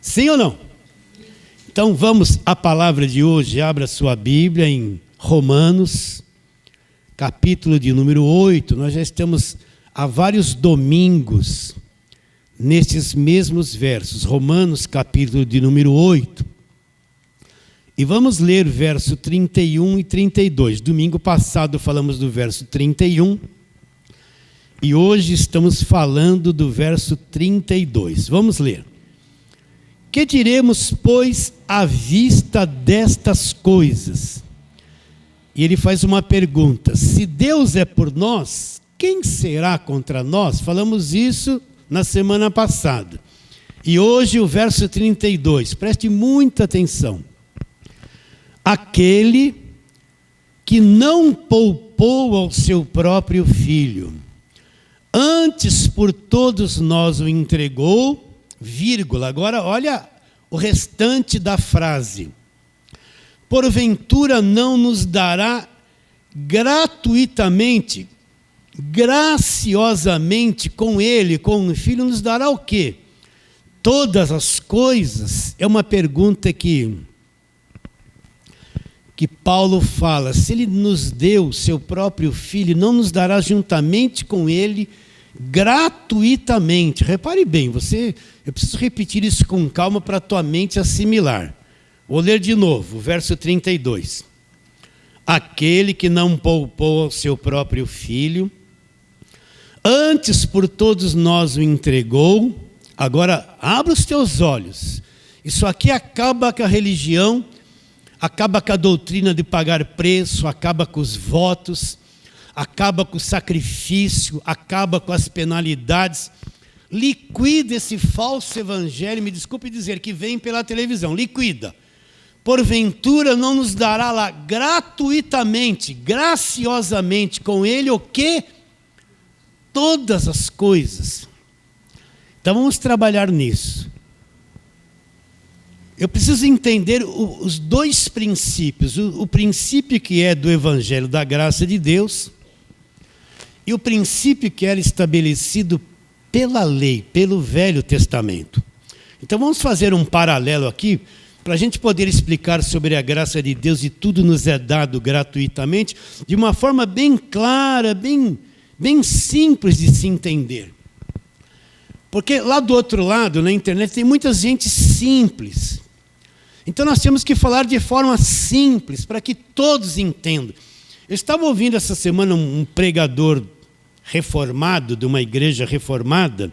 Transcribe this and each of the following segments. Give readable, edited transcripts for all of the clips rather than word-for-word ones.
Sim ou não? Então vamos à palavra de hoje. Abra sua Bíblia em Romanos, capítulo de número 8. Nós já estamos há vários domingos nestes mesmos versos. Romanos, capítulo de número 8. E vamos ler verso 31 e 32. Domingo passado falamos do verso 31. E hoje estamos falando do verso 32. Vamos ler. Que diremos, pois, à vista destas coisas? E ele faz uma pergunta. Se Deus é por nós, quem será contra nós? Falamos isso na semana passada. E hoje o verso 32. Preste muita atenção. Aquele que não poupou ao seu próprio filho, antes por todos nós o entregou, vírgula. Agora olha o restante da frase. Porventura não nos dará gratuitamente, graciosamente com ele, com o filho, nos dará o quê? Todas as coisas. É uma pergunta que Paulo fala. Se ele nos deu seu próprio filho, não nos dará juntamente com ele gratuitamente. Repare bem, eu preciso repetir isso com calma para a tua mente assimilar. Vou ler de novo, o verso 32. Aquele que não poupou ao seu próprio filho, antes por todos nós o entregou. Agora, abra os teus olhos. Isso aqui acaba com a religião, acaba com a doutrina de pagar preço, acaba com os votos, acaba com o sacrifício, acaba com as penalidades. Liquida esse falso evangelho, me desculpe dizer, que vem pela televisão. Liquida. Porventura não nos dará lá gratuitamente, graciosamente com ele o quê? Todas as coisas. Então vamos trabalhar nisso. Eu preciso entender os dois princípios. O princípio que é do Evangelho da graça de Deus e o princípio que era estabelecido pela lei, pelo Velho Testamento. Então vamos fazer um paralelo aqui para a gente poder explicar sobre a graça de Deus e tudo nos é dado gratuitamente de uma forma bem clara, bem simples de se entender. Porque lá do outro lado, na internet, tem muita gente simples. Então nós temos que falar de forma simples, para que todos entendam. Eu estava ouvindo essa semana um pregador reformado, de uma igreja reformada.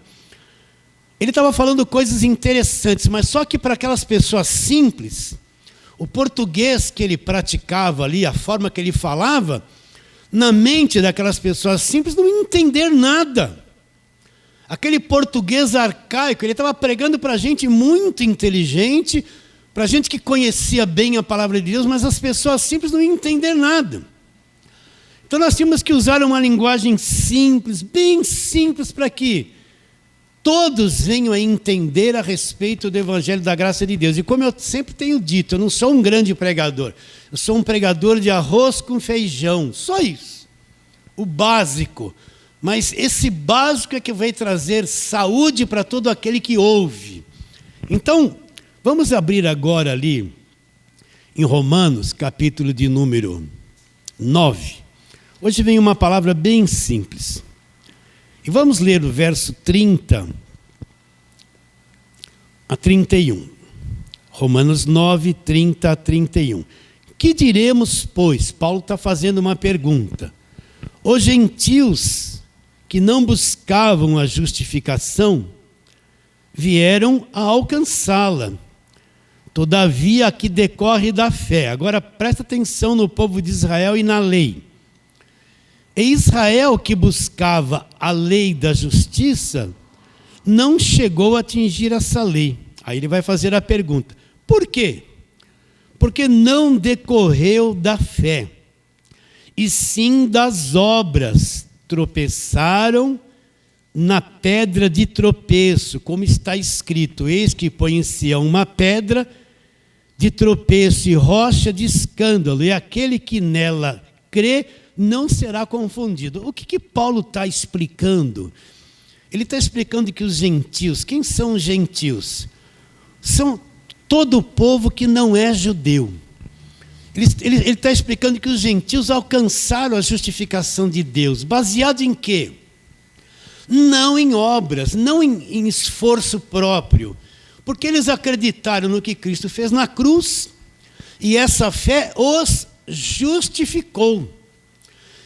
Ele estava falando coisas interessantes, mas só que para aquelas pessoas simples, o português que ele praticava ali, a forma que ele falava, na mente daquelas pessoas simples, não entender nada. Aquele português arcaico, ele estava pregando para gente muito inteligente, para gente que conhecia bem a palavra de Deus, mas as pessoas simples não iam entender nada. Então nós tínhamos que usar uma linguagem simples, bem simples, para que todos venham a entender a respeito do Evangelho da graça de Deus. E como eu sempre tenho dito, eu não sou um grande pregador, eu sou um pregador de arroz com feijão, só isso, o básico. Mas esse básico é que vai trazer saúde para todo aquele que ouve. Então, vamos abrir agora ali, em Romanos, capítulo de número 9. Hoje vem uma palavra bem simples. E vamos ler o verso 30 a 31. Romanos 9, 30 a 31. Que diremos, pois? Paulo está fazendo uma pergunta. Os gentios que não buscavam a justificação, vieram a alcançá-la. Todavia, a que decorre da fé. Agora, presta atenção no povo de Israel e na lei. E Israel, que buscava a lei da justiça, não chegou a atingir essa lei. Aí ele vai fazer a pergunta. Por quê? Porque não decorreu da fé, e sim das obras. Tropeçaram na pedra de tropeço, como está escrito: eis que põe em Sião uma pedra de tropeço e rocha de escândalo, e aquele que nela crê não será confundido. O que Paulo está explicando? Ele está explicando que os gentios, quem são os gentios? são todo o povo que não é judeu. Ele está explicando que os gentios alcançaram a justificação de Deus. Baseado em quê? Não em obras, não em esforço próprio. Porque eles acreditaram no que Cristo fez na cruz, e essa fé os justificou.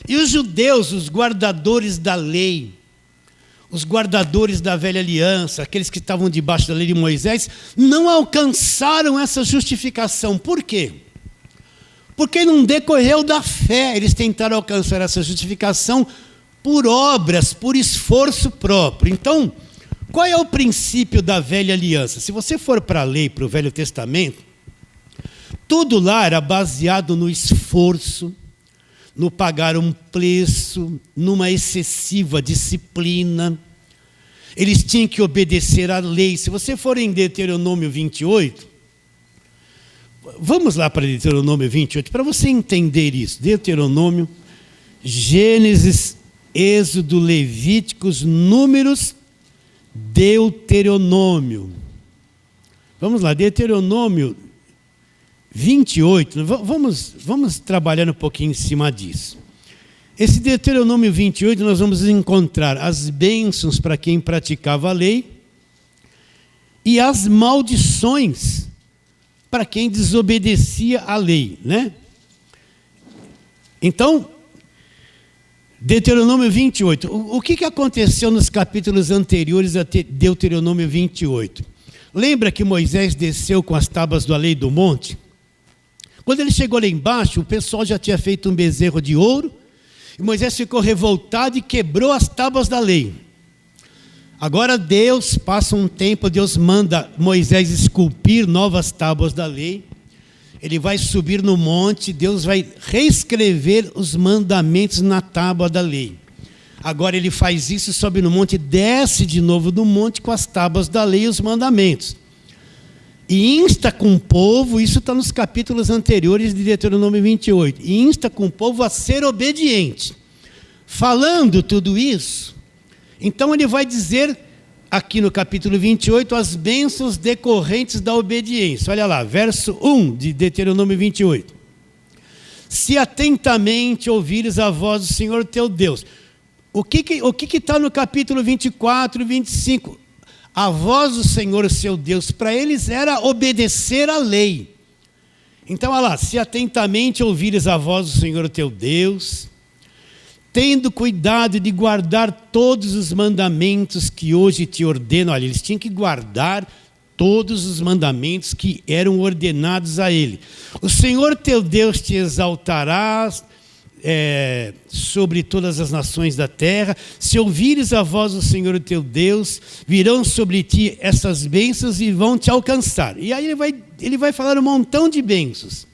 E os judeus, os guardadores da lei, os guardadores da velha aliança, aqueles que estavam debaixo da lei de Moisés, não alcançaram essa justificação. Por quê? Porque não decorreu da fé. Eles tentaram alcançar essa justificação por obras, por esforço próprio. Então, qual é o princípio da velha aliança? Se você for para a lei, para o Velho Testamento, tudo lá era baseado no esforço, no pagar um preço, numa excessiva disciplina. Eles tinham que obedecer à lei. Se você for em Deuteronômio 28, vamos lá para Deuteronômio 28, para você entender isso. Deuteronômio, Gênesis, Êxodo, Levíticos, Números, Deuteronômio. Vamos lá, Deuteronômio 28, vamos trabalhar um pouquinho em cima disso. Esse Deuteronômio 28, nós vamos encontrar as bênçãos para quem praticava a lei e as maldições para quem desobedecia à lei, né? Então, Deuteronômio 28. O que aconteceu nos capítulos anteriores a Deuteronômio 28? Lembra que Moisés desceu com as tábuas da lei do monte? Quando ele chegou lá embaixo, o pessoal já tinha feito um bezerro de ouro, e Moisés ficou revoltado e quebrou as tábuas da lei. Agora Deus, passa um tempo, Deus manda Moisés esculpir novas tábuas da lei. Ele vai subir no monte, Deus vai reescrever os mandamentos na tábua da lei. Agora ele faz isso, sobe no monte, desce de novo do monte com as tábuas da lei e os mandamentos. E insta com o povo, isso está nos capítulos anteriores de Deuteronômio 28, e insta com o povo a ser obediente. Falando tudo isso, então ele vai dizer, aqui no capítulo 28, as bênçãos decorrentes da obediência. Olha lá, verso 1 de Deuteronômio 28. Se atentamente ouvires a voz do Senhor teu Deus. O que está no capítulo 24 e 25? A voz do Senhor, seu Deus, para eles era obedecer à lei. Então, olha lá, se atentamente ouvires a voz do Senhor teu Deus, tendo cuidado de guardar todos os mandamentos que hoje te ordeno. Olha, eles tinham que guardar todos os mandamentos que eram ordenados a ele. O Senhor teu Deus te exaltará sobre todas as nações da terra. Se ouvires a voz do Senhor teu Deus, virão sobre ti essas bênçãos e vão te alcançar. E aí ele vai falar um montão de bênçãos.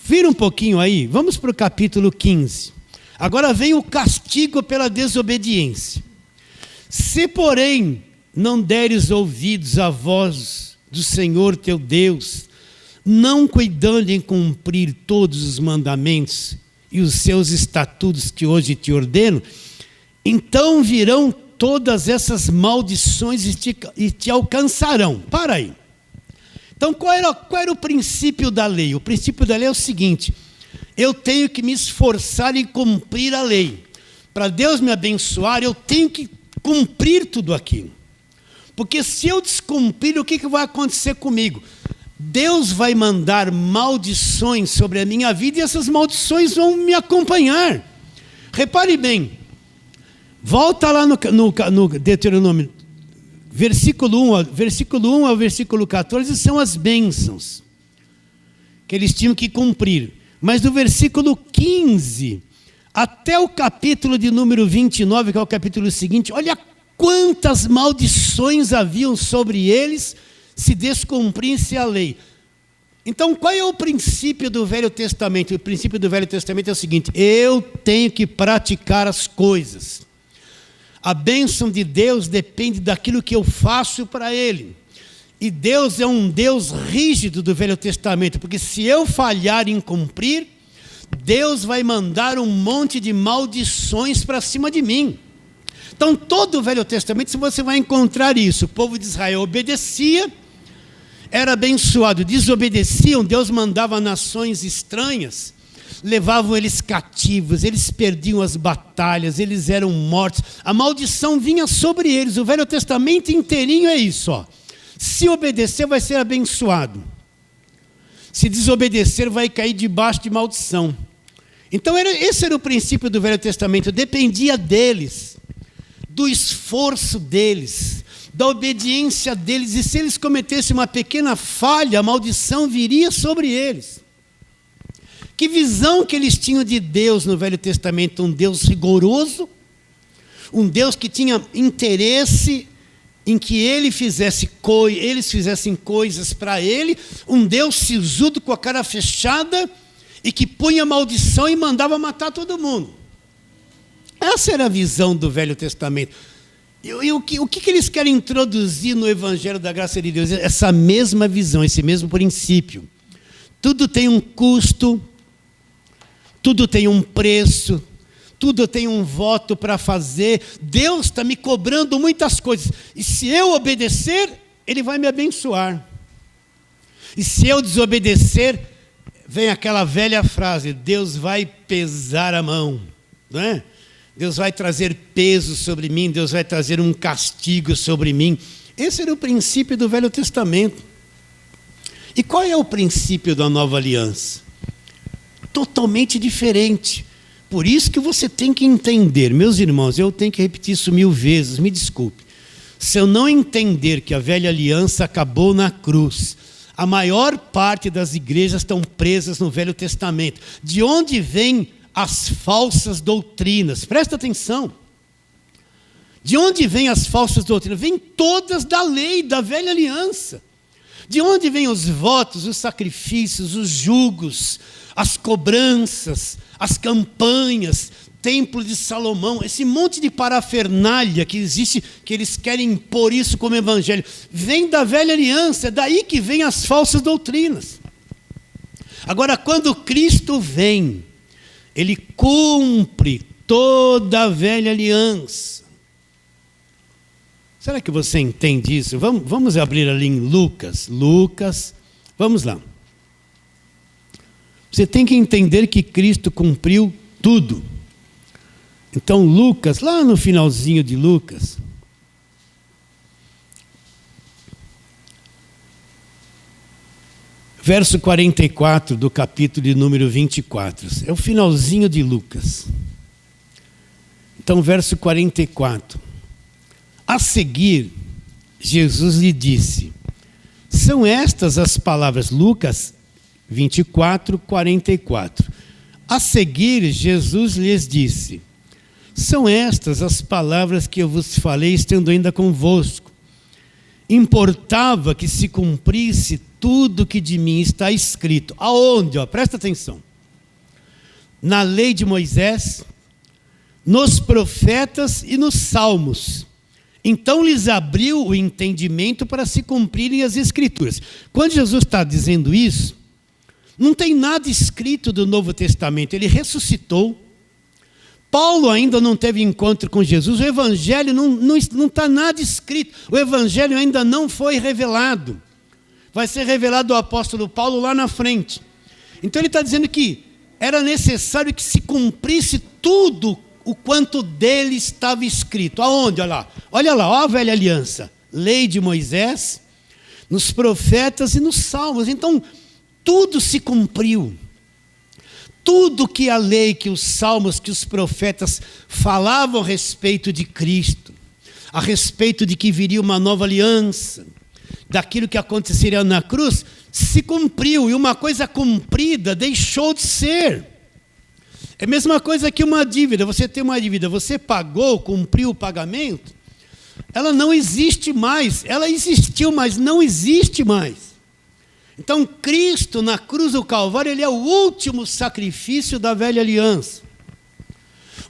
Vira um pouquinho aí, vamos para o capítulo 15. Agora vem o castigo pela desobediência. Se, porém, não deres ouvidos à voz do Senhor teu Deus, não cuidando em cumprir todos os mandamentos e os seus estatutos que hoje te ordeno, então virão todas essas maldições e te alcançarão. Para aí. Então, qual era o princípio da lei? O princípio da lei é o seguinte: eu tenho que me esforçar em cumprir a lei. Para Deus me abençoar, eu tenho que cumprir tudo aquilo. Porque se eu descumprir, o que vai acontecer comigo? Deus vai mandar maldições sobre a minha vida e essas maldições vão me acompanhar. Repare bem, volta lá no Deuteronômio, versículo 1 ao versículo 14 são as bênçãos que eles tinham que cumprir. Mas do versículo 15 até o capítulo de número 29, que é o capítulo seguinte, olha quantas maldições haviam sobre eles se descumprisse a lei. Então, qual é o princípio do Velho Testamento? O princípio do Velho Testamento é o seguinte: eu tenho que praticar as coisas. A bênção de Deus depende daquilo que eu faço para Ele. E Deus é um Deus rígido do Velho Testamento, porque se eu falhar em cumprir, Deus vai mandar um monte de maldições para cima de mim. Então, todo o Velho Testamento, você vai encontrar isso. O povo de Israel obedecia, era abençoado. Desobedeciam, Deus mandava nações estranhas, levavam eles cativos, eles perdiam as batalhas, eles eram mortos. A maldição vinha sobre eles. O Velho Testamento inteirinho é isso, ó. Se obedecer, vai ser abençoado. Se desobedecer, vai cair debaixo de maldição. Então, esse era o princípio do Velho Testamento. Dependia deles, do esforço deles, da obediência deles. E se eles cometessem uma pequena falha, a maldição viria sobre eles. Que visão que eles tinham de Deus no Velho Testamento? Um Deus rigoroso, um Deus que tinha interesse em que eles fizessem coisas para ele, um Deus sisudo com a cara fechada e que punha maldição e mandava matar todo mundo. Essa era a visão do Velho Testamento. E o que eles querem introduzir no Evangelho da Graça de Deus? Essa mesma visão, esse mesmo princípio. Tudo tem um custo, tudo tem um preço, tudo tem um voto para fazer. Deus está me cobrando muitas coisas. E se eu obedecer, Ele vai me abençoar. E se eu desobedecer, vem aquela velha frase, Deus vai pesar a mão, não é? Deus vai trazer peso sobre mim, Deus vai trazer um castigo sobre mim. Esse era o princípio do Velho Testamento. E qual é o princípio da Nova Aliança? Totalmente diferente. Por isso que você tem que entender, meus irmãos, eu tenho que repetir isso 1000 vezes, me desculpe. Se eu não entender que a velha aliança acabou na cruz, a maior parte das igrejas estão presas no Velho Testamento. De onde vêm as falsas doutrinas? Presta atenção. De onde vêm as falsas doutrinas? Vêm todas da lei, da velha aliança. De onde vêm os votos, os sacrifícios, os julgos, as cobranças, as campanhas, Templo de Salomão, esse monte de parafernália que existe, que eles querem impor isso como evangelho, vem da velha aliança, é daí que vêm as falsas doutrinas. Agora, quando Cristo vem, Ele cumpre toda a velha aliança. Será que você entende isso? Vamos abrir ali em Lucas, vamos lá. Você tem que entender que Cristo cumpriu tudo. Então Lucas, lá no finalzinho de Lucas, verso 44 do capítulo de número 24, é o finalzinho de Lucas. Então verso 44, a seguir Jesus lhe disse, são estas as palavras, Lucas 24, 44. A seguir, Jesus lhes disse, são estas as palavras que eu vos falei, estando ainda convosco. Importava que se cumprisse tudo que de mim está escrito. Aonde? Presta atenção. Na lei de Moisés, nos profetas e nos salmos. Então lhes abriu o entendimento para se cumprirem as Escrituras. Quando Jesus está dizendo isso, não tem nada escrito do Novo Testamento. Ele ressuscitou. Paulo ainda não teve encontro com Jesus. O Evangelho não está nada escrito. O Evangelho ainda não foi revelado. Vai ser revelado ao apóstolo Paulo lá na frente. Então ele está dizendo que era necessário que se cumprisse tudo o quanto dele estava escrito. Aonde? Olha lá, olha a velha aliança. Lei de Moisés, nos profetas e nos salmos. Então, tudo se cumpriu. Tudo que a lei, que os salmos, que os profetas falavam a respeito de Cristo, a respeito de que viria uma nova aliança, daquilo que aconteceria na cruz, se cumpriu. E uma coisa cumprida deixou de ser. É a mesma coisa que uma dívida. Você tem uma dívida, você pagou, cumpriu o pagamento, ela não existe mais. Ela existiu, mas não existe mais. Então, Cristo, na cruz do Calvário, Ele é o último sacrifício da velha aliança.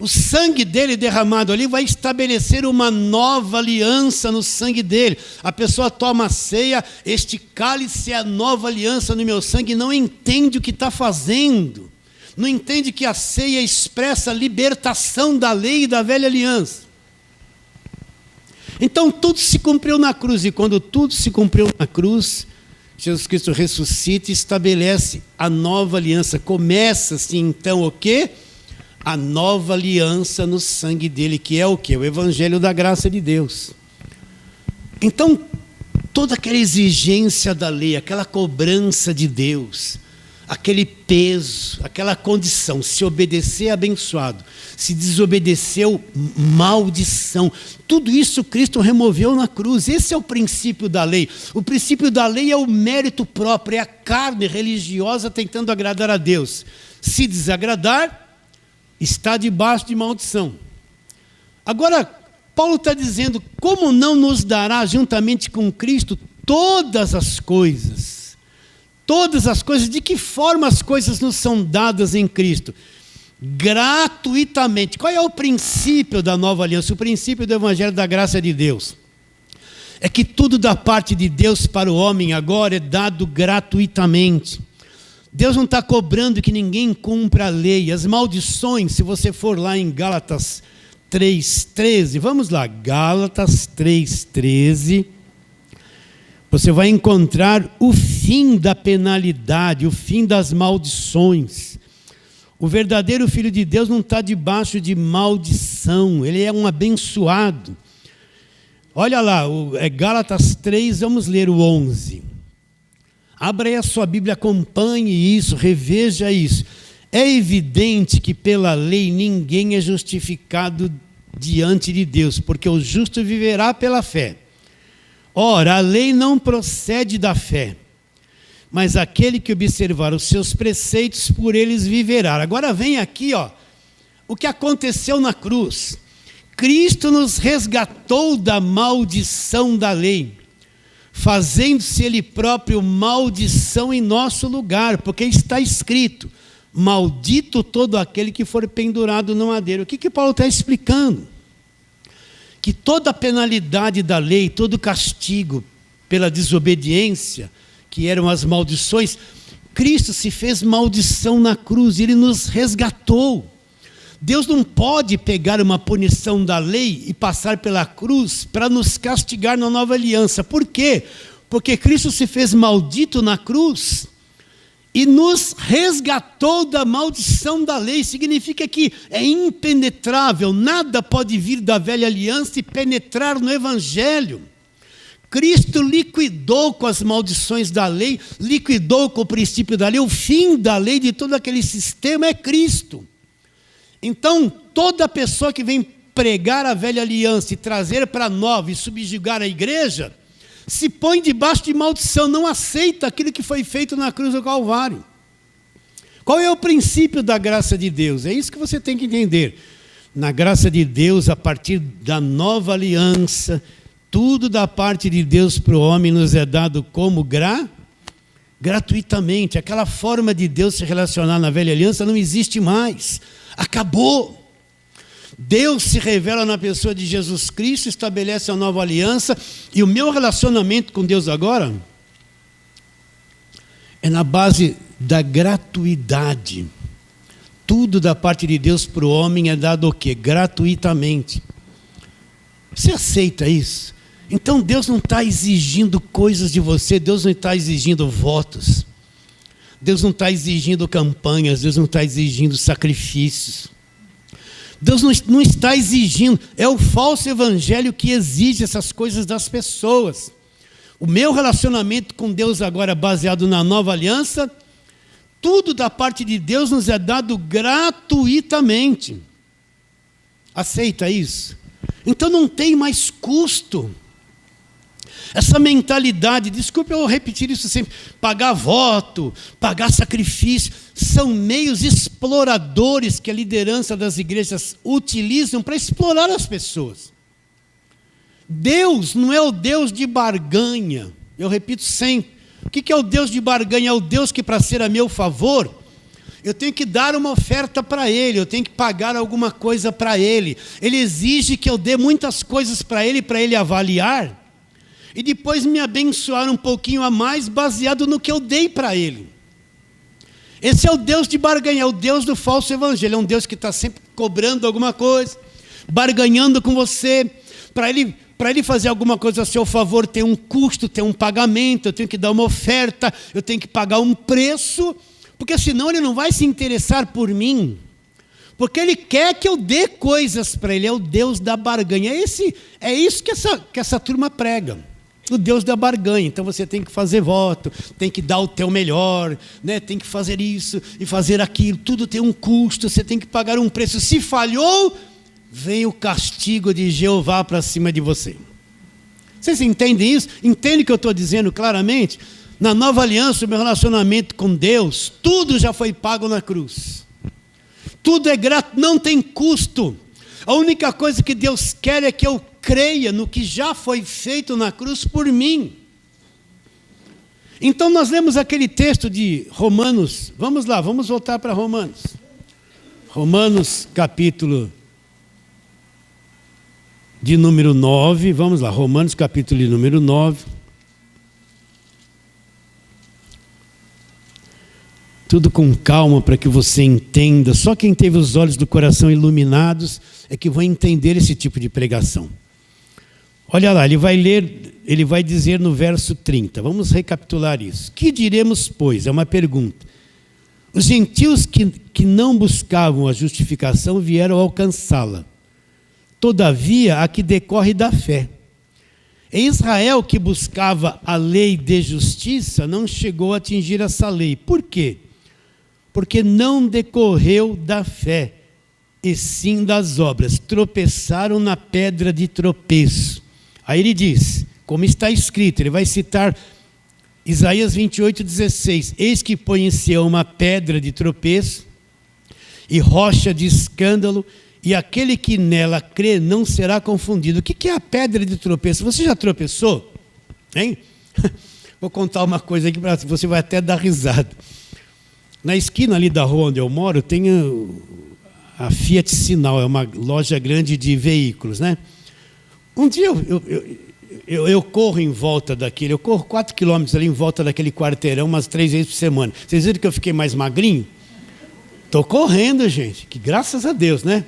O sangue dele derramado ali vai estabelecer uma nova aliança no sangue dele. A pessoa toma a ceia, este cálice é a nova aliança no meu sangue, e não entende o que está fazendo. Não entende que a ceia expressa a libertação da lei e da velha aliança. Então, tudo se cumpriu na cruz. E quando tudo se cumpriu na cruz, Jesus Cristo ressuscita e estabelece a nova aliança. Começa-se então o quê? A nova aliança no sangue dele, que é o quê? O evangelho da graça de Deus. Então, toda aquela exigência da lei, aquela cobrança de Deus, aquele peso, aquela condição, se obedecer é abençoado, se desobedeceu, maldição. Tudo isso Cristo removeu na cruz. Esse é o princípio da lei. O princípio da lei é o mérito próprio, é a carne religiosa tentando agradar a Deus. Se desagradar, está debaixo de maldição. Agora, Paulo está dizendo, como não nos dará juntamente com Cristo todas as coisas? Todas as coisas, de que forma as coisas nos são dadas em Cristo? Gratuitamente. Qual é o princípio da nova aliança? O princípio do evangelho da graça de Deus é que tudo da parte de Deus para o homem agora é dado gratuitamente. Deus não está cobrando que ninguém cumpra a lei. As maldições, se você for lá em Gálatas 3,13, vamos lá, Gálatas 3,13, você vai encontrar o fim da penalidade, o fim das maldições. O verdadeiro Filho de Deus não está debaixo de maldição, ele é um abençoado. Olha lá, é Gálatas 3, vamos ler o 11. Abra aí a sua Bíblia, acompanhe isso, reveja isso. É evidente que pela lei ninguém é justificado diante de Deus, porque o justo viverá pela fé. Ora, a lei não procede da fé, mas aquele que observar os seus preceitos, por eles viverá. Agora vem aqui, o que aconteceu na cruz. Cristo nos resgatou da maldição da lei, fazendo-se ele próprio maldição em nosso lugar, porque está escrito, maldito todo aquele que for pendurado no madeiro. O que Paulo está explicando? Que toda a penalidade da lei, todo o castigo pela desobediência, que eram as maldições, Cristo se fez maldição na cruz, ele nos resgatou. Deus não pode pegar uma punição da lei e passar pela cruz para nos castigar na nova aliança. Por quê? Porque Cristo se fez maldito na cruz e nos resgatou da maldição da lei. Significa que é impenetrável, nada pode vir da velha aliança e penetrar no evangelho. Cristo liquidou com as maldições da lei, liquidou com o princípio da lei, o fim da lei de todo aquele sistema é Cristo. Então, toda pessoa que vem pregar a velha aliança e trazer para a nova e subjugar a igreja, se põe debaixo de maldição, não aceita aquilo que foi feito na cruz do Calvário. Qual é o princípio da graça de Deus? É isso que você tem que entender. Na graça de Deus, a partir da nova aliança, tudo da parte de Deus para o homem nos é dado como gratuitamente. Aquela forma de Deus se relacionar na velha aliança não existe mais. Acabou. Deus se revela na pessoa de Jesus Cristo, estabelece a nova aliança, e o meu relacionamento com Deus agora é na base da gratuidade. Tudo da parte de Deus para o homem é dado o quê? Gratuitamente. Você aceita isso? Então Deus não está exigindo coisas de você, Deus não está exigindo votos, Deus não está exigindo campanhas, Deus não está exigindo sacrifícios. Deus não está exigindo, é o falso evangelho que exige essas coisas das pessoas. O meu relacionamento com Deus agora, baseado na nova aliança, tudo da parte de Deus nos é dado gratuitamente. Aceita isso? Então não tem mais custo. Essa mentalidade, desculpe eu repetir isso sempre, pagar voto, pagar sacrifício, são meios exploradores que a liderança das igrejas utilizam para explorar as pessoas. Deus não é o Deus de barganha, eu repito sempre. O que é o Deus de barganha? É o Deus que, para ser a meu favor, eu tenho que dar uma oferta para Ele, eu tenho que pagar alguma coisa para Ele. Ele exige que eu dê muitas coisas para Ele avaliar, e depois me abençoar um pouquinho a mais, baseado no que eu dei para Ele. Esse é o Deus de barganha, é o Deus do falso evangelho, é um Deus que está sempre cobrando alguma coisa, barganhando com você, para Ele Para ele fazer alguma coisa a seu favor, tem um custo, tem um pagamento, eu tenho que dar uma oferta, eu tenho que pagar um preço, porque senão ele não vai se interessar por mim. Porque ele quer que eu dê coisas para ele, é o Deus da barganha. É isso que essa turma prega, o Deus da barganha. Então você tem que fazer voto, tem que dar o teu melhor, né? Tem que fazer isso e fazer aquilo, tudo tem um custo, você tem que pagar um preço. Se falhou, vem o castigo de Jeová para cima de você. Vocês entendem isso? Entendem o que eu estou dizendo claramente? Na nova aliança, o meu relacionamento com Deus, tudo já foi pago na cruz. Tudo é grato, não tem custo. A única coisa que Deus quer é que eu creia no que já foi feito na cruz por mim. Então nós lemos aquele texto de Romanos. Vamos lá, vamos voltar para Romanos. Romanos capítulo de número 9. Vamos lá, Romanos capítulo de número 9. Tudo com calma para que você entenda. Só quem teve os olhos do coração iluminados é que vai entender esse tipo de pregação. Olha lá, ele vai dizer no verso 30. Vamos recapitular isso. Que diremos, pois? É uma pergunta. Os gentios que não buscavam a justificação vieram alcançá-la. Todavia, a que decorre da fé. Em Israel, que buscava a lei de justiça, não chegou a atingir essa lei. Por quê? Porque não decorreu da fé, e sim das obras. Tropeçaram na pedra de tropeço. Aí ele diz, como está escrito, ele vai citar Isaías 28:16. Eis que põe em Sião uma pedra de tropeço e rocha de escândalo, e aquele que nela crê não será confundido. O que é a pedra de tropeço? Você já tropeçou? Hein? Vou contar uma coisa aqui para você, vai até dar risada. Na esquina ali da rua onde eu moro, tem a Fiat Sinal, é uma loja grande de veículos, né? Um dia eu corro em volta daquele, eu corro 4 quilômetros ali em volta daquele quarteirão umas 3 vezes por semana. Vocês viram que eu fiquei mais magrinho? Estou correndo, gente, que graças a Deus, né?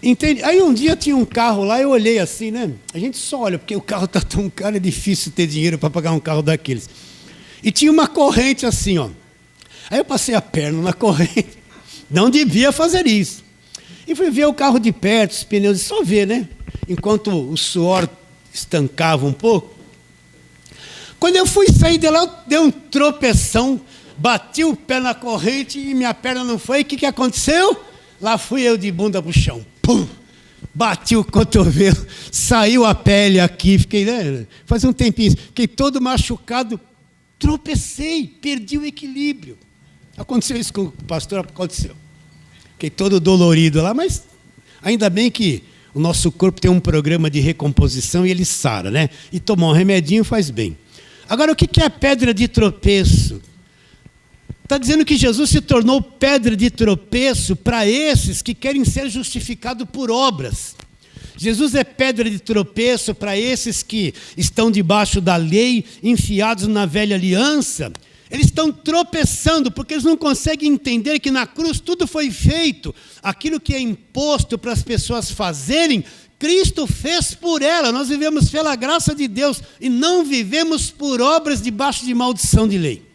Entende? Aí um dia tinha um carro lá, eu olhei assim, né? A gente só olha, porque o carro está tão caro, é difícil ter dinheiro para pagar um carro daqueles. E tinha uma corrente assim, ó. Aí eu passei a perna na corrente, não devia fazer isso. E fui ver o carro de perto, os pneus, só ver, né? Enquanto o suor estancava um pouco. Quando eu fui sair de lá, eu dei um tropeção, bati o pé na corrente e minha perna não foi. O que aconteceu? Lá fui eu de bunda para o chão. Pum! Bati o cotovelo, saiu a pele aqui, fiquei, né? Faz um tempinho, fiquei todo machucado, tropecei, perdi o equilíbrio. Aconteceu isso com o pastor, aconteceu. Fiquei todo dolorido lá, mas ainda bem que o nosso corpo tem um programa de recomposição e ele sara, né? E tomar um remedinho faz bem. Agora, o que é a pedra de tropeço? Está dizendo que Jesus se tornou pedra de tropeço para esses que querem ser justificados por obras. Jesus é pedra de tropeço para esses que estão debaixo da lei, enfiados na velha aliança. Eles estão tropeçando porque eles não conseguem entender que na cruz tudo foi feito. Aquilo que é imposto para as pessoas fazerem, Cristo fez por ela. Nós vivemos pela graça de Deus e não vivemos por obras debaixo de maldição de lei.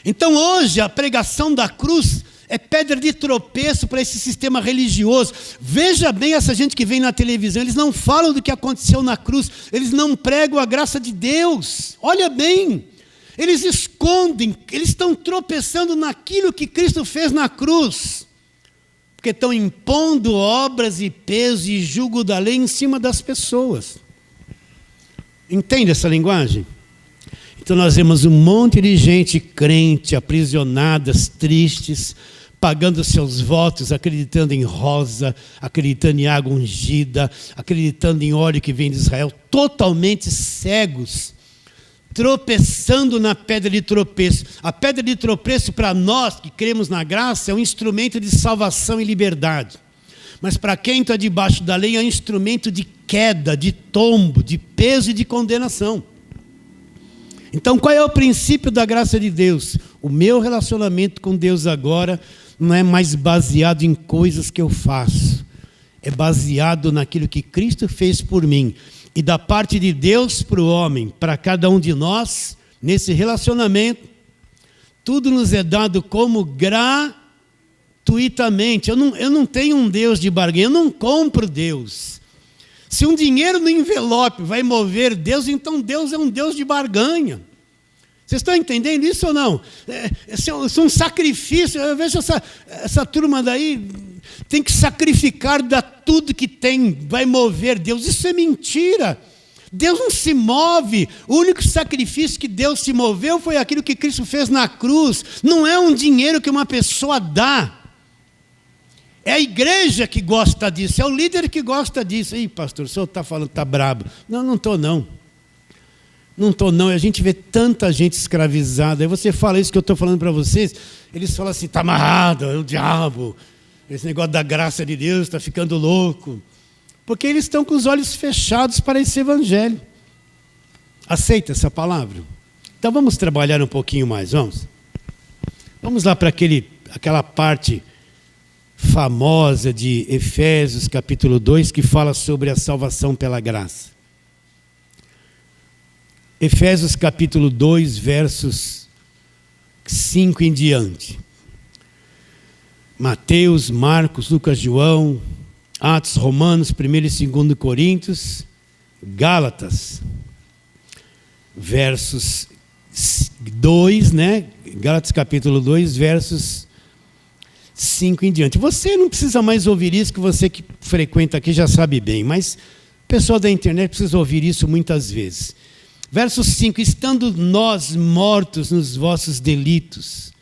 Então hoje a pregação da cruz é pedra de tropeço para esse sistema religioso. Veja bem essa gente que vem na televisão, eles não falam do que aconteceu na cruz, eles não pregam a graça de Deus. Olha bem, eles escondem, eles estão tropeçando naquilo que Cristo fez na cruz, porque estão impondo obras e peso e jugo da lei em cima das pessoas. Entende essa linguagem? Então nós vemos um monte de gente crente, aprisionadas, tristes, pagando seus votos, acreditando em rosa, acreditando em água ungida, acreditando em óleo que vem de Israel, totalmente cegos, tropeçando na pedra de tropeço. A pedra de tropeço para nós que cremos na graça é um instrumento de salvação e liberdade. Mas para quem está debaixo da lei é um instrumento de queda, de tombo, de peso e de condenação. Então, qual é o princípio da graça de Deus? O meu relacionamento com Deus agora não é mais baseado em coisas que eu faço. é baseado naquilo que Cristo fez por mim. E da parte de Deus para o homem, para cada um de nós, nesse relacionamento, tudo nos é dado como gratuitamente. Eu não tenho um Deus de barganha, eu não compro Deus. Se um dinheiro no envelope vai mover Deus, então Deus é um Deus de barganha. Vocês estão entendendo isso ou não? Isso é um sacrifício. Eu vejo essa turma daí, tem que sacrificar da tudo que tem, vai mover Deus. Isso é mentira. Deus não se move. O único sacrifício que Deus se moveu foi aquilo que Cristo fez na cruz. Não é um dinheiro que uma pessoa dá. É a igreja que gosta disso, é o líder que gosta disso. Ih, pastor, o senhor está falando que está brabo. Não estou não. Não estou não. A gente vê tanta gente escravizada. Aí você fala isso que eu estou falando para vocês, eles falam assim, está amarrado, é o diabo. Esse negócio da graça de Deus está ficando louco. Porque eles estão com os olhos fechados para esse evangelho. Aceita essa palavra? Então vamos trabalhar um pouquinho mais, vamos? Vamos lá para aquela parte famosa de Efésios capítulo 2, que fala sobre a salvação pela graça. Efésios capítulo 2, versos 5 em diante. Mateus, Marcos, Lucas, João, Atos, Romanos, 1 e 2 Coríntios, Gálatas, versos 2, né? Gálatas capítulo 2, versos 5 em diante. Você não precisa mais ouvir isso, que você que frequenta aqui já sabe bem, mas o pessoal da internet precisa ouvir isso muitas vezes. Verso 5, estando nós mortos nos vossos delitos,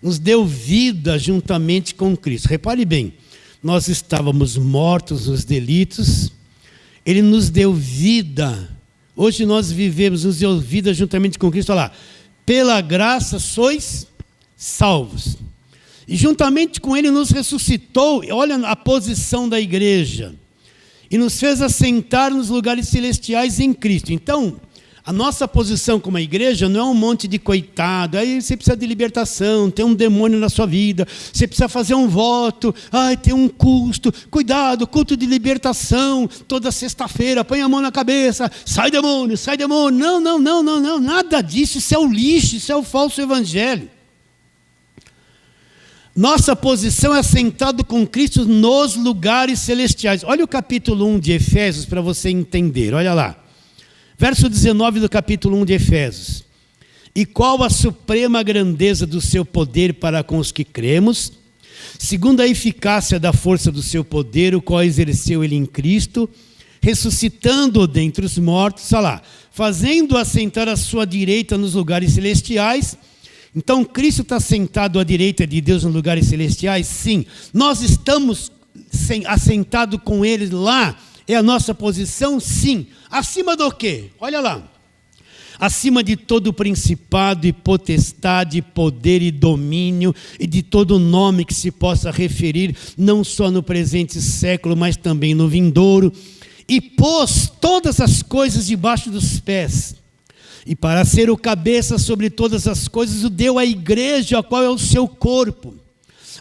nos deu vida juntamente com Cristo. Repare bem, nós estávamos mortos nos delitos, Ele nos deu vida. Hoje nós vivemos, nos deu vida juntamente com Cristo. Olha lá, pela graça sois salvos. E juntamente com Ele nos ressuscitou, olha a posição da igreja, e nos fez assentar nos lugares celestiais em Cristo. Então, a nossa posição como a igreja não é um monte de coitado, aí você precisa de libertação, tem um demônio na sua vida, você precisa fazer um voto, tem um custo, cuidado, culto de libertação, toda sexta-feira, põe a mão na cabeça, sai demônio, não, nada disso, isso é o lixo, isso é o falso evangelho. Nossa posição é assentado com Cristo nos lugares celestiais. Olha o capítulo 1 de Efésios para você entender, olha lá. Verso 19 do capítulo 1 de Efésios. E qual a suprema grandeza do seu poder para com os que cremos, segundo a eficácia da força do seu poder, o qual exerceu ele em Cristo, ressuscitando-o dentre os mortos, olha lá, fazendo-o assentar à sua direita nos lugares celestiais. Então Cristo está sentado à direita de Deus nos lugares celestiais? Sim. Nós estamos assentados com Ele lá? É a nossa posição? Sim. Acima do quê? Olha lá. Acima de todo principado e potestade, poder e domínio, e de todo nome que se possa referir, não só no presente século, mas também no vindouro. E pôs todas as coisas debaixo dos pés. E para ser o cabeça sobre todas as coisas, o deu à igreja, a qual é o seu corpo,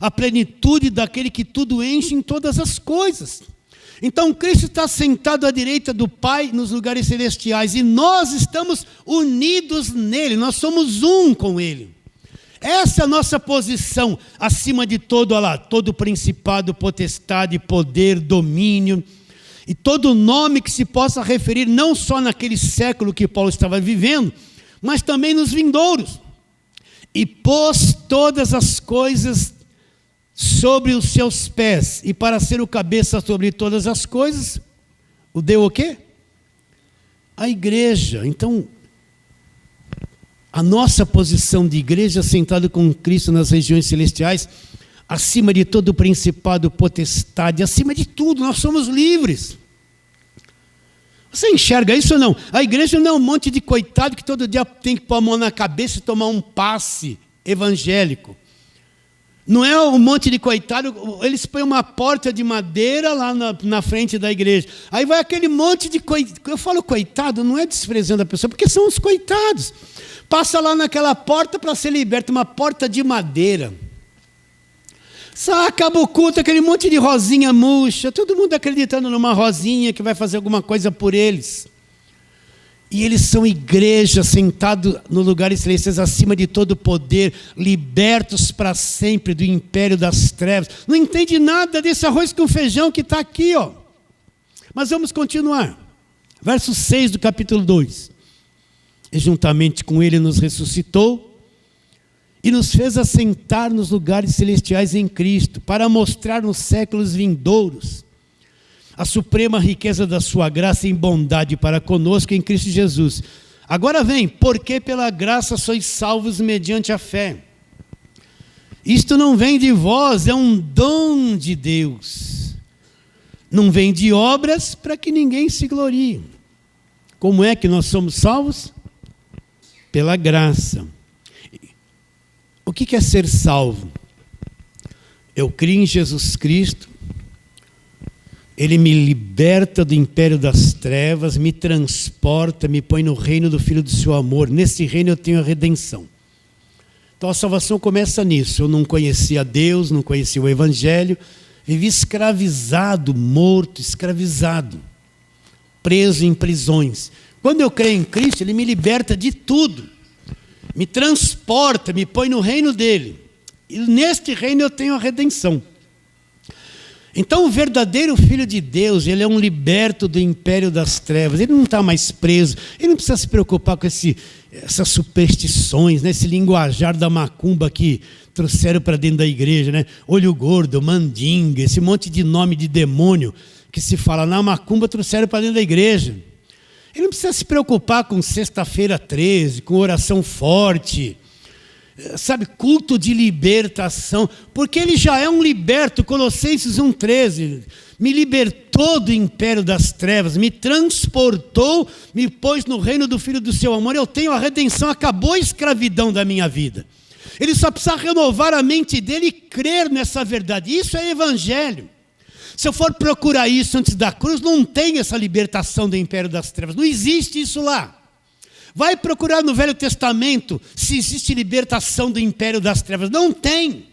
a plenitude daquele que tudo enche em todas as coisas. Então Cristo está sentado à direita do Pai nos lugares celestiais, e nós estamos unidos nele, nós somos um com ele. Essa é a nossa posição, acima de todo, olha lá, todo principado, potestade, poder, domínio, e todo nome que se possa referir, não só naquele século que Paulo estava vivendo, mas também nos vindouros. E pôs todas as coisas sobre os seus pés, e para ser o cabeça sobre todas as coisas, o deu o quê? A igreja. Então, a nossa posição de igreja sentada com Cristo nas regiões celestiais, acima de todo principado, potestade, acima de tudo, nós somos livres. Você enxerga isso ou não? A igreja não é um monte de coitado que todo dia tem que pôr a mão na cabeça e tomar um passe evangélico. Não é um monte de coitado, eles põem uma porta de madeira lá na frente da igreja. Aí vai aquele monte de coitado. Eu falo coitado, não é desprezando a pessoa, porque são os coitados. Passa lá naquela porta para ser liberto, uma porta de madeira. Só acaba o culto, aquele monte de rosinha murcha, todo mundo acreditando numa rosinha que vai fazer alguma coisa por eles. E eles são igreja, sentados no lugares celestiais acima de todo poder, libertos para sempre do império das trevas. Não entende nada desse arroz com feijão que está aqui, ó. Mas vamos continuar. Verso 6 do capítulo 2. E juntamente com ele nos ressuscitou e nos fez assentar nos lugares celestiais em Cristo, para mostrar nos séculos vindouros a suprema riqueza da sua graça em bondade para conosco em Cristo Jesus. Agora vem, porque pela graça sois salvos mediante a fé. Isto não vem de vós, é um dom de Deus. Não vem de obras para que ninguém se glorie. Como é que nós somos salvos? Pela graça. O que é ser salvo? Eu creio em Jesus Cristo. Ele me liberta do império das trevas, me transporta, me põe no reino do Filho do seu amor. Nesse reino eu tenho a redenção. Então a salvação começa nisso. Eu não conhecia Deus, não conhecia o Evangelho, vivi escravizado, morto, escravizado, preso em prisões. Quando eu creio em Cristo, Ele me liberta de tudo, me transporta, me põe no reino dEle. E neste reino eu tenho a redenção. Então o verdadeiro Filho de Deus, ele é um liberto do império das trevas, ele não está mais preso, ele não precisa se preocupar com essas superstições, né? Esse linguajar da macumba que trouxeram para dentro da igreja, né? Olho gordo, mandinga, esse monte de nome de demônio que se fala na macumba, trouxeram para dentro da igreja. Ele não precisa se preocupar com sexta-feira 13, com oração forte, sabe, culto de libertação, porque ele já é um liberto. Colossenses 1,13, me libertou do império das trevas, me transportou, me pôs no reino do Filho do seu amor. Eu tenho a redenção, acabou a escravidão da minha vida. Ele só precisa renovar a mente dele e crer nessa verdade. Isso é evangelho. Se eu for procurar isso antes da cruz, não tem essa libertação do império das trevas, não existe isso lá. Vai procurar no Velho Testamento se existe libertação do império das trevas. Não tem.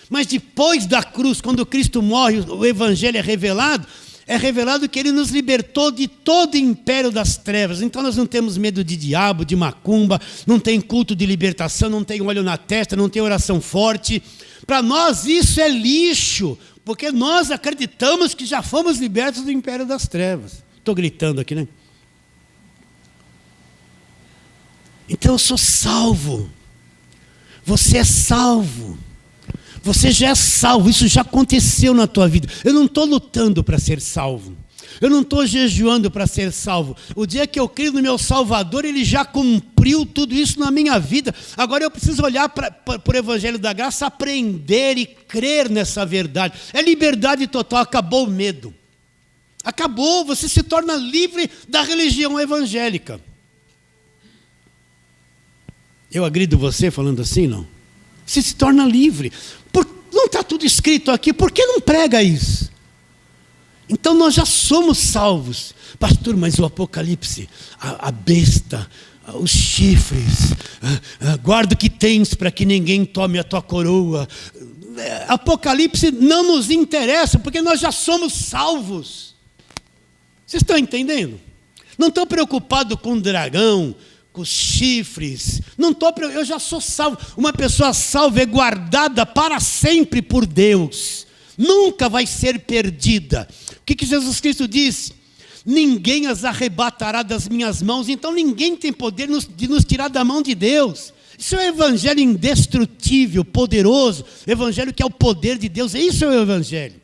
Mas depois da cruz, quando Cristo morre, o Evangelho é revelado que Ele nos libertou de todo o império das trevas. Então nós não temos medo de diabo, de macumba, não tem culto de libertação, não tem óleo na testa, não tem oração forte. Para nós isso é lixo, porque nós acreditamos que já fomos libertos do império das trevas. Estou gritando aqui, né? Então eu sou salvo. Você é salvo. Você já é salvo. Isso já aconteceu na tua vida. Eu não estou lutando para ser salvo. Eu não estou jejuando para ser salvo. O dia que eu creio no meu Salvador, Ele já cumpriu tudo isso na minha vida. Agora eu preciso olhar para o Evangelho da Graça, aprender e crer nessa verdade. É liberdade total, acabou o medo. Acabou, você se torna livre da religião evangélica. Eu agrido você falando assim, não? Você se torna livre. Não está tudo escrito aqui, por que não prega isso? Então nós já somos salvos. Pastor, mas o Apocalipse, a besta, os chifres, guarda o que tens para que ninguém tome a tua coroa. Apocalipse não nos interessa, porque nós já somos salvos. Vocês estão entendendo? Não estou preocupado com o dragão, com os chifres, eu já sou salvo. Uma pessoa salva é guardada para sempre por Deus, nunca vai ser perdida. O que Jesus Cristo disse? Ninguém as arrebatará das minhas mãos. Então ninguém tem poder de nos tirar da mão de Deus. Isso é o evangelho indestrutível, poderoso, evangelho que é o poder de Deus. Isso é o evangelho.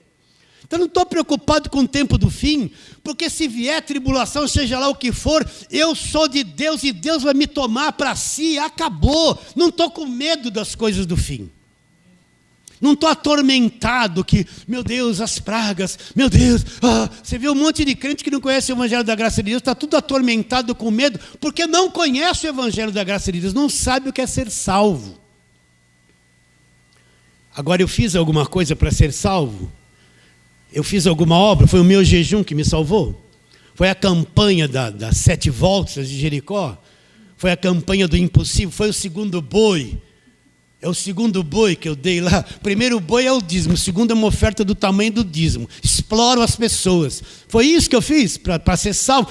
Então não estou preocupado com o tempo do fim, porque se vier tribulação, seja lá o que for, eu sou de Deus e Deus vai me tomar para si, acabou. Não estou com medo das coisas do fim. Não estou atormentado que, meu Deus, as pragas, meu Deus. Você vê um monte de crente que não conhece o Evangelho da Graça de Deus, está tudo atormentado com medo, porque não conhece o Evangelho da Graça de Deus, não sabe o que é ser salvo. Agora eu fiz alguma coisa para ser salvo? Eu fiz alguma obra? Foi o meu jejum que me salvou? Foi a campanha das 7 voltas de Jericó? Foi a campanha do impossível? Foi o segundo boi? É o segundo boi que eu dei lá. O primeiro boi é o dízimo, o segundo é uma oferta do tamanho do dízimo. Exploro as pessoas. Foi isso que eu fiz para ser salvo.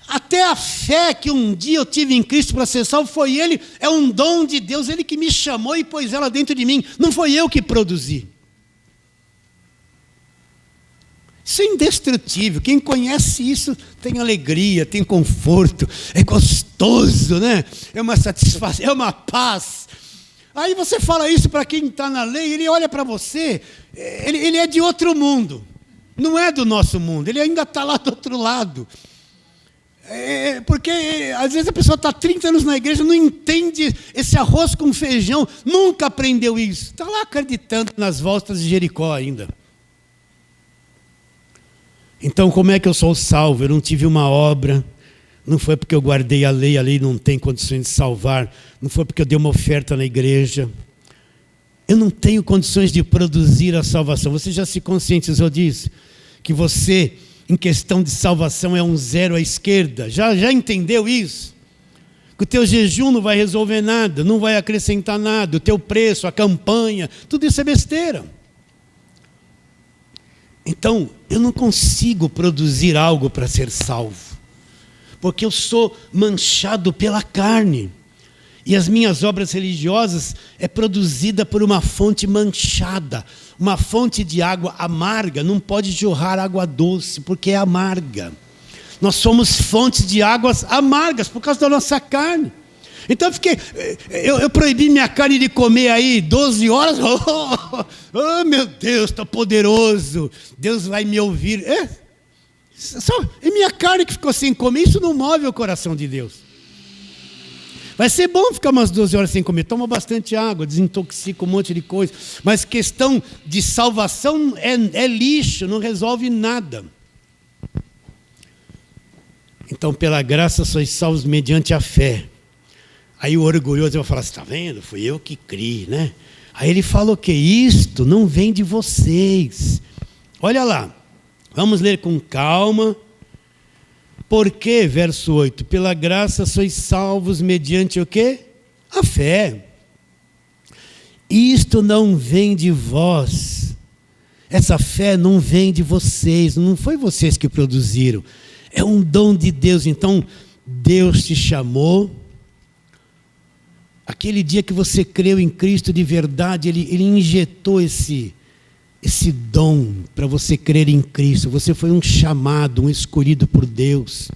Até a fé que um dia eu tive em Cristo para ser salvo foi Ele, é um dom de Deus, Ele que me chamou e pôs ela dentro de mim. Não foi eu que produzi. Isso é indestrutível. Quem conhece isso tem alegria, tem conforto, é gostoso, né? É uma satisfação, é uma paz. Aí você fala isso para quem está na lei, ele olha para você, ele é de outro mundo, não é do nosso mundo, ele ainda está lá do outro lado. Porque às vezes a pessoa está 30 anos na igreja, não entende esse arroz com feijão, nunca aprendeu isso, está lá acreditando nas voltas de Jericó ainda. Então, como é que eu sou salvo? Eu não tive uma obra, não foi porque eu guardei a lei não tem condições de salvar, não foi porque eu dei uma oferta na igreja. Eu não tenho condições de produzir a salvação. Você já se conscientizou disso? Que você, em questão de salvação, é um zero à esquerda? Já entendeu isso? Que o teu jejum não vai resolver nada, não vai acrescentar nada, o teu preço, a campanha, tudo isso é besteira. Então, eu não consigo produzir algo para ser salvo, porque eu sou manchado pela carne, e as minhas obras religiosas é produzida por uma fonte manchada, uma fonte de água amarga, não pode jorrar água doce, porque é amarga. Nós somos fontes de águas amargas, por causa da nossa carne. Então eu proibi minha carne de comer aí 12 horas. Oh meu Deus, está poderoso. Deus vai me ouvir. É minha carne que ficou sem comer. Isso não move o coração de Deus. Vai ser bom ficar umas 12 horas sem comer. Toma bastante água, desintoxica um monte de coisa. Mas questão de salvação é lixo, não resolve nada. Então, pela graça sois salvos mediante a fé. Aí o orgulhoso vai falar, você está vendo? Fui eu que criei, né? Aí ele fala o quê? Isto não vem de vocês. Olha lá, vamos ler com calma. Porque, verso 8, pela graça sois salvos mediante o quê? A fé. Isto não vem de vós. Essa fé não vem de vocês, não foi vocês que produziram. É um dom de Deus. Então, Deus te chamou. Aquele dia que você creu em Cristo de verdade, Ele injetou esse dom para você crer em Cristo. Você foi um chamado, um escolhido por Deus,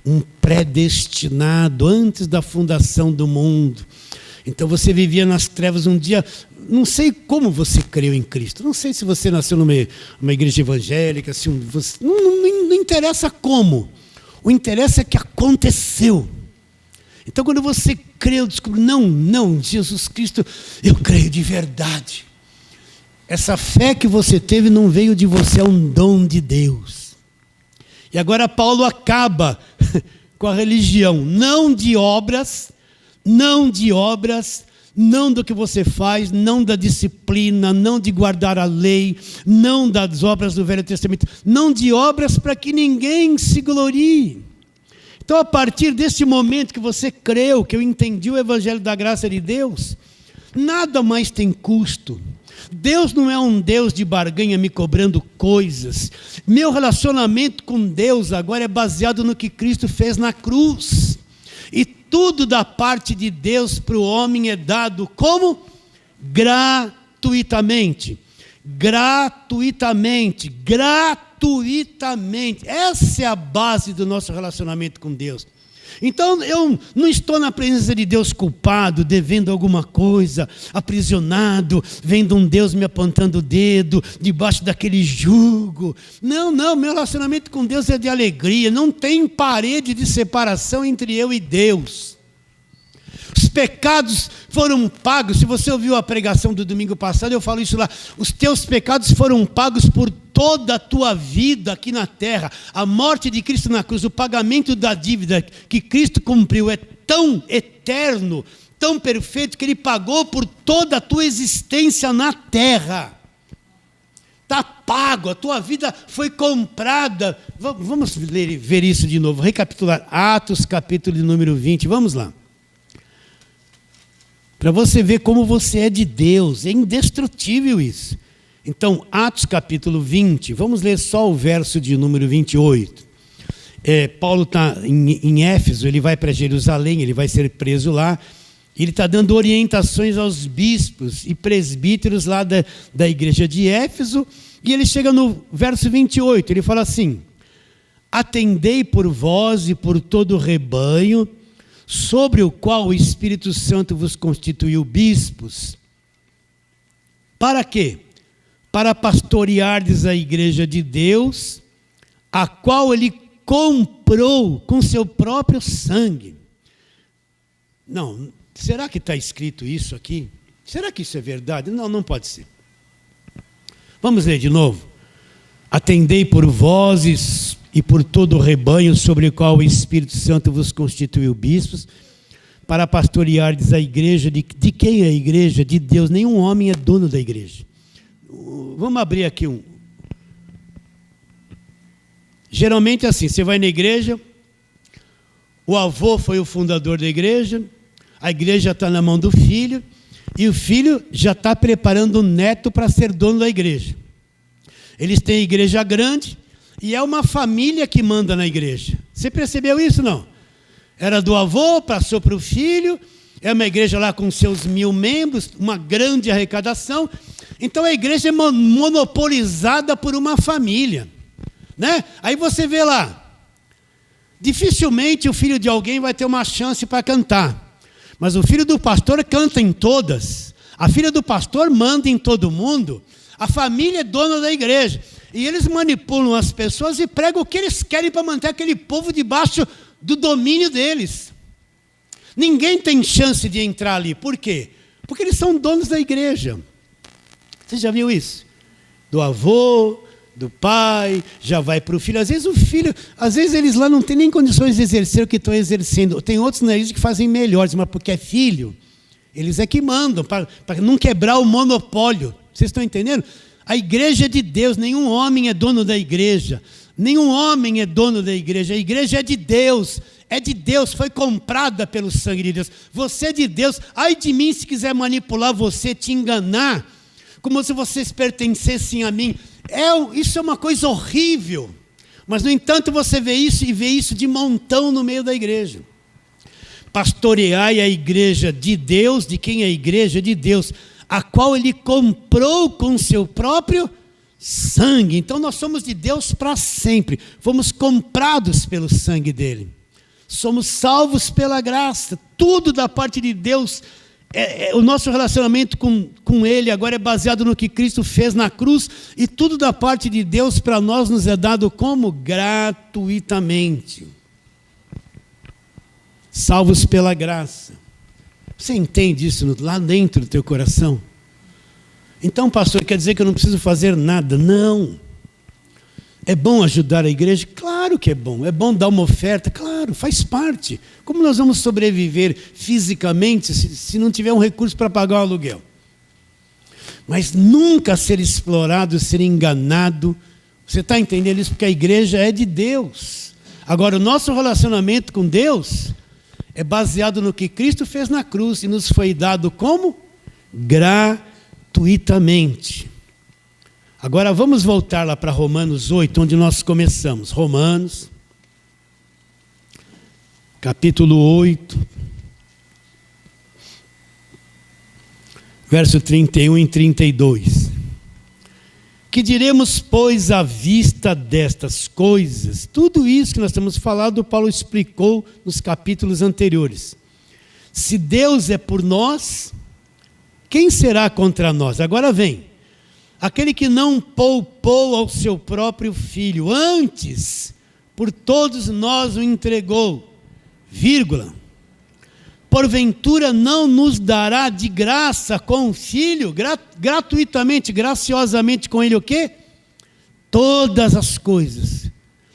um predestinado antes da fundação do mundo. Então você vivia nas trevas um dia, não sei como você creu em Cristo, não sei se você nasceu numa igreja evangélica, não interessa como, o interessa é que aconteceu. Então quando você creu, descobriu, não, Jesus Cristo, eu creio de verdade. Essa fé que você teve não veio de você, é um dom de Deus. E agora Paulo acaba com a religião, não de obras, não do que você faz, não da disciplina, não de guardar a lei, não das obras do Velho Testamento, não de obras para que ninguém se glorie. Então, a partir desse momento que você creu, que eu entendi o Evangelho da graça de Deus, nada mais tem custo. Deus não é um Deus de barganha me cobrando coisas. Meu relacionamento com Deus agora é baseado no que Cristo fez na cruz. E tudo da parte de Deus para o homem é dado como? Gratuitamente. Gratuitamente. Essa é a base do nosso relacionamento com Deus. Então eu não estou na presença de Deus culpado, devendo alguma coisa, aprisionado, vendo um Deus me apontando o dedo, debaixo daquele jugo. Não, meu relacionamento com Deus é de alegria, não tem parede de separação entre eu e Deus. Os pecados foram pagos. Se você ouviu a pregação do domingo passado, eu falo isso lá. Os teus pecados foram pagos por toda a tua vida aqui na terra. A morte de Cristo na cruz, o pagamento da dívida que Cristo cumpriu é tão eterno, tão perfeito, que Ele pagou por toda a tua existência na terra. Está pago, a tua vida foi comprada. Vamos ver isso de novo, recapitular. Atos capítulo de número 20, vamos lá. Para você ver como você é de Deus. É indestrutível isso. Então, Atos capítulo 20, vamos ler só o verso de número 28. Paulo está em Éfeso, ele vai para Jerusalém, ele vai ser preso lá. Ele está dando orientações aos bispos e presbíteros lá da igreja de Éfeso. E ele chega no verso 28, ele fala assim: atendei por vós e por todo o rebanho, sobre o qual o Espírito Santo vos constituiu bispos. Para quê? Para pastoreardes a igreja de Deus, a qual ele comprou com seu próprio sangue. Não, será que está escrito isso aqui? Será que isso é verdade? Não, não pode ser. Vamos ler de novo. Atendei por vós e por todo o rebanho sobre o qual o Espírito Santo vos constituiu bispos, para pastoreardes a igreja. De quem é a igreja? De Deus. Nenhum homem é dono da igreja. Vamos abrir aqui um. Geralmente é assim, você vai na igreja, o avô foi o fundador da igreja, a igreja está na mão do filho, e o filho já está preparando o neto para ser dono da igreja. Eles têm igreja grande, e é uma família que manda na igreja. Você percebeu isso, não? Era do avô, passou para o filho, é uma igreja lá com seus 1000 membros, uma grande arrecadação. Então a igreja é monopolizada por uma família, né? Aí você vê lá, dificilmente o filho de alguém vai ter uma chance para cantar, mas o filho do pastor canta em todas, a filha do pastor manda em todo mundo, a família é dona da igreja, e eles manipulam as pessoas e pregam o que eles querem para manter aquele povo debaixo do domínio deles. Ninguém tem chance de entrar ali, por quê? Porque eles são donos da igreja. Você já viu isso? Do avô, do pai, já vai para o filho. Às vezes eles lá não têm nem condições de exercer o que estão exercendo. Tem outros na igreja que fazem melhores, mas porque é filho, eles é que mandam, para não quebrar o monopólio. Vocês estão entendendo? A igreja é de Deus, nenhum homem é dono da igreja. Nenhum homem é dono da igreja. A igreja é de Deus, foi comprada pelo sangue de Deus. Você é de Deus. Ai de mim se quiser manipular você, te enganar, como se vocês pertencessem a mim. Isso é uma coisa horrível. Mas, no entanto, você vê isso e vê isso de montão no meio da igreja. Pastoreai a igreja de Deus. De quem é a igreja? De Deus, a qual ele comprou com seu próprio sangue. Então nós somos de Deus para sempre. Fomos comprados pelo sangue dele. Somos salvos pela graça. Tudo da parte de Deus. O nosso relacionamento com ele agora é baseado no que Cristo fez na cruz, e tudo da parte de Deus para nós nos é dado como? Gratuitamente. Salvos pela graça. Você entende isso lá dentro do teu coração? Então, pastor, quer dizer que eu não preciso fazer nada? Não. É bom ajudar a igreja? Claro que é bom. É bom dar uma oferta? Claro, faz parte. Como nós vamos sobreviver fisicamente se não tiver um recurso para pagar o aluguel? Mas nunca ser explorado, ser enganado. Você está entendendo isso? Porque a igreja é de Deus. Agora, o nosso relacionamento com Deus é baseado no que Cristo fez na cruz e nos foi dado como? Gratuitamente. Agora vamos voltar lá para Romanos 8, onde nós começamos. Romanos, capítulo 8, verso 31 e 32. Que diremos, pois, à vista destas coisas? Tudo isso que nós temos falado, Paulo explicou nos capítulos anteriores. Se Deus é por nós, quem será contra nós? Agora vem. Aquele que não poupou ao seu próprio filho, antes, por todos nós o entregou, vírgula. Porventura não nos dará de graça com o filho, gratuitamente, graciosamente com ele o quê? Todas as coisas.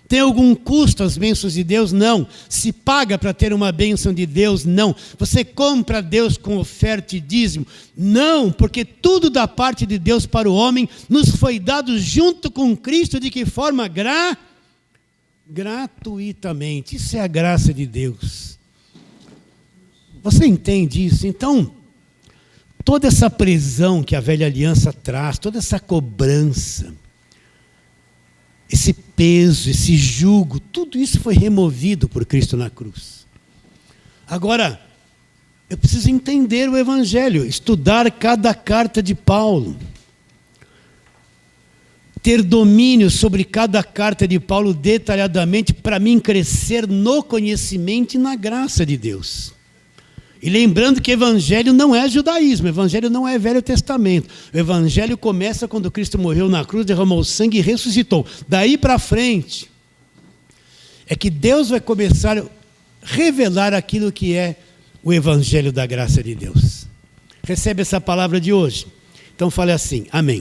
Tem algum custo as bênçãos de Deus? Não. Se paga para ter uma bênção de Deus? Não. Você compra Deus com oferta e dízimo? Não, porque tudo da parte de Deus para o homem nos foi dado junto com Cristo. De que forma? Gratuitamente. Isso é a graça de Deus. Você entende isso? Então, toda essa prisão que a velha aliança traz, toda essa cobrança, esse peso, esse jugo, tudo isso foi removido por Cristo na cruz. Agora, eu preciso entender o Evangelho, estudar cada carta de Paulo, ter domínio sobre cada carta de Paulo detalhadamente, para mim crescer no conhecimento e na graça de Deus. E lembrando que Evangelho não é judaísmo, Evangelho não é Velho Testamento. O Evangelho começa quando Cristo morreu na cruz, derramou sangue e ressuscitou. Daí para frente, é que Deus vai começar a revelar aquilo que é o Evangelho da graça de Deus. Recebe essa palavra de hoje? Então fale assim, amém.